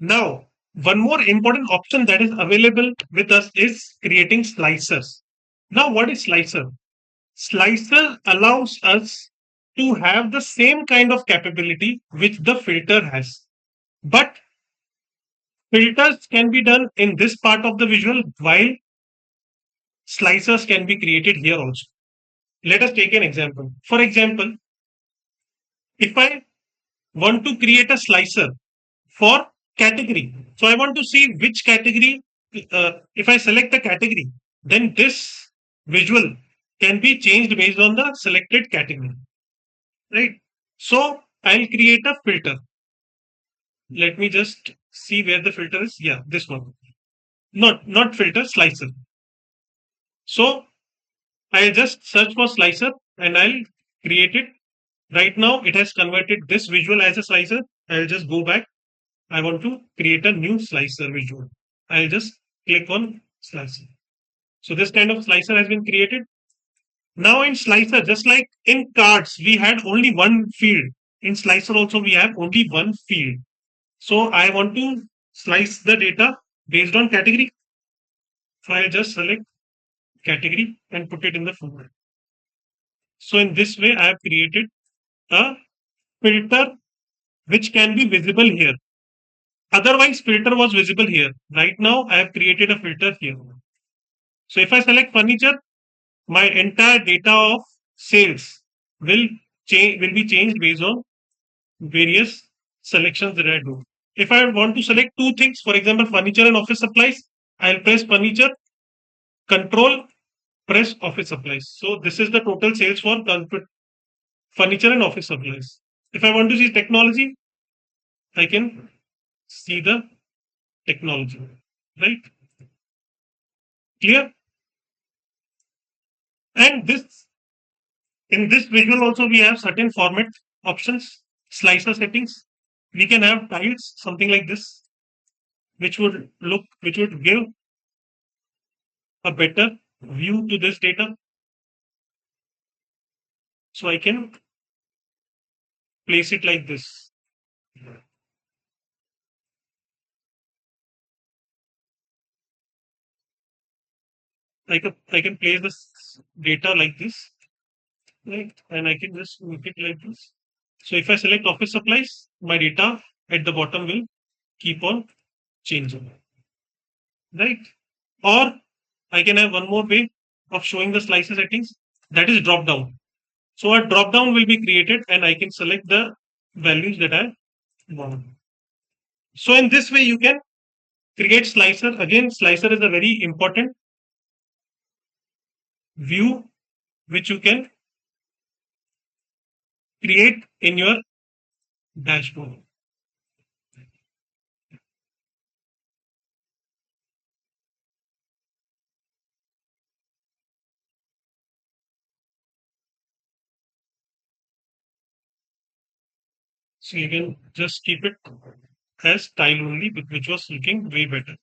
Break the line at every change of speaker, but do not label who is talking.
Now, one more important option that is available with us is creating slicers. Now, what is slicer? Slicer allows us to have the same kind of capability which the filter has. But filters can be done in this part of the visual while slicers can be created here also. Let us take an example. For example, if I want to create a slicer for category, so I want to see which category, if I select the category, then this visual can be changed based on the selected category, right? So I'll create a filter. Let me just see where the filter is. Yeah, this one. Not filter, slicer. So I'll just search for slicer and I'll create it. Right now, it has converted this visual as a slicer. I'll just go back. I want to create a new slicer visual. I'll just click on slicer. So this kind of slicer has been created. Now in slicer, just like in cards, we had only one field. In slicer also, we have only one field. So I want to slice the data based on category. So I'll just select category and put it in the folder. So in this way, I have created a filter which can be visible here. Otherwise, filter was visible here. Right now, I have created a filter here. So if I select furniture, my entire data of sales will will be changed based on various selections that I do. If I want to select two things, for example, furniture and office supplies, I'll press furniture, control, press office supplies. So this is the total sales for furniture and office supplies. If I want to see technology, I can see the technology, right? Clear? And this in this visual also we have certain format options, slicer settings. We can have tiles, something like this, which would give a better view to this data. So I can place it like this. I can place this data like this, right? And I can just make it like this. So if I select office supplies, my data at the bottom will keep on changing, right? Or I can have one more way of showing the slicer settings, that is drop down. So a drop down will be created and I can select the values that I want. So in this way, you can create slicer. Again, slicer is a very important view which you can create in your dashboard. So you can just keep it as tile only, which was looking way better.